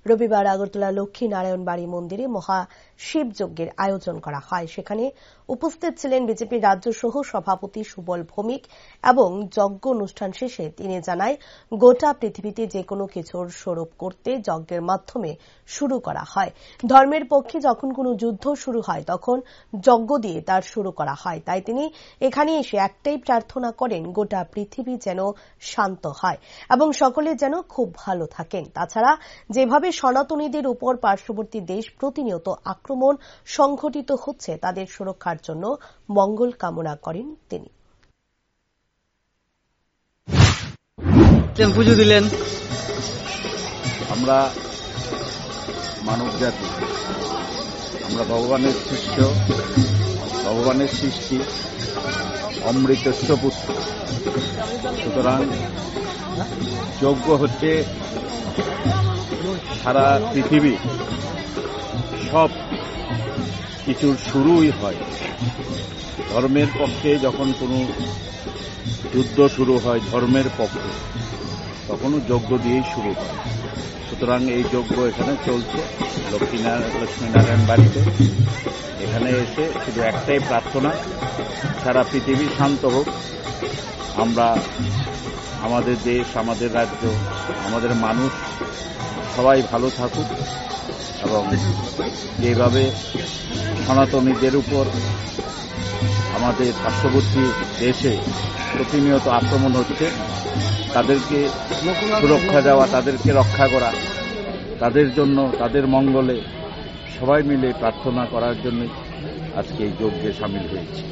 রবিবার আগরতলা লক্ষ্মীনারায়ণ বাড়ি মন্দিরে মহা শিবযজ্ঞের আয়োজন করা হয়। সেখানে উপস্থিত ছিলেন বিজেপির রাজ্য সহ সভাপতি সুবল ভৌমিক এবং যজ্ঞ অনুষ্ঠান শেষে তিনি জানায়, গোটা পৃথিবীতে যে কোনো কিছুর স্বরূপ করতে যজ্ঞের মাধ্যমে শুরু করা হয়। ধর্মের পক্ষে যখন কোনো যুদ্ধ শুরু হয় তখন যজ্ঞ দিয়ে তার শুরু করা হয়। তাই তিনি এখানে এসে একটাই প্রার্থনা করেন, গোটা পৃথিবী যেন শান্ত হয় এবং সকলে যেন খুব ভালো থাকেন। তাছাড়া যেভাবে সনাতনীদের উপর পার্শ্ববর্তী দেশ প্রতিনিয়ত আক্রমণ সংঘটিত হচ্ছে তাদের সুরক্ষার জন্য মঙ্গল কামনা করেন তিনি। পুজো দিলেন। আমরা মানব জাতি, আমরা ভগবানের শিষ্য, ভগবানের সৃষ্টি, অমৃতস্য পুত্র। সুতরাং যজ্ঞ হচ্ছে সারা পৃথিবী সব কিছুর শুরুই হয়। ধর্মের পক্ষে যখন কোনো যুদ্ধ শুরু হয় ধর্মের পক্ষে, তখনও যজ্ঞ দিয়েই শুরু হয়। সুতরাং এই যজ্ঞ এখানে চলছে লক্ষ্মীনারায়ণ বাড়িতে। এখানে এসে শুধু একটাই প্রার্থনা, সারা পৃথিবী শান্ত হোক, আমরা আমাদের দেশ, আমাদের রাজ্য, আমাদের মানুষ সবাই ভালো থাকুক এবং যেভাবে সনাতনীদের উপর আমাদের পার্শ্ববর্তী দেশে প্রতিনিয়ত আক্রমণ হচ্ছে, তাদেরকে সুরক্ষা দেওয়া, তাদেরকে রক্ষা করা, তাদের জন্য, তাদের মঙ্গলে সবাই মিলে প্রার্থনা করার জন্য আজকে এই যজ্ঞে সামিল হয়েছি।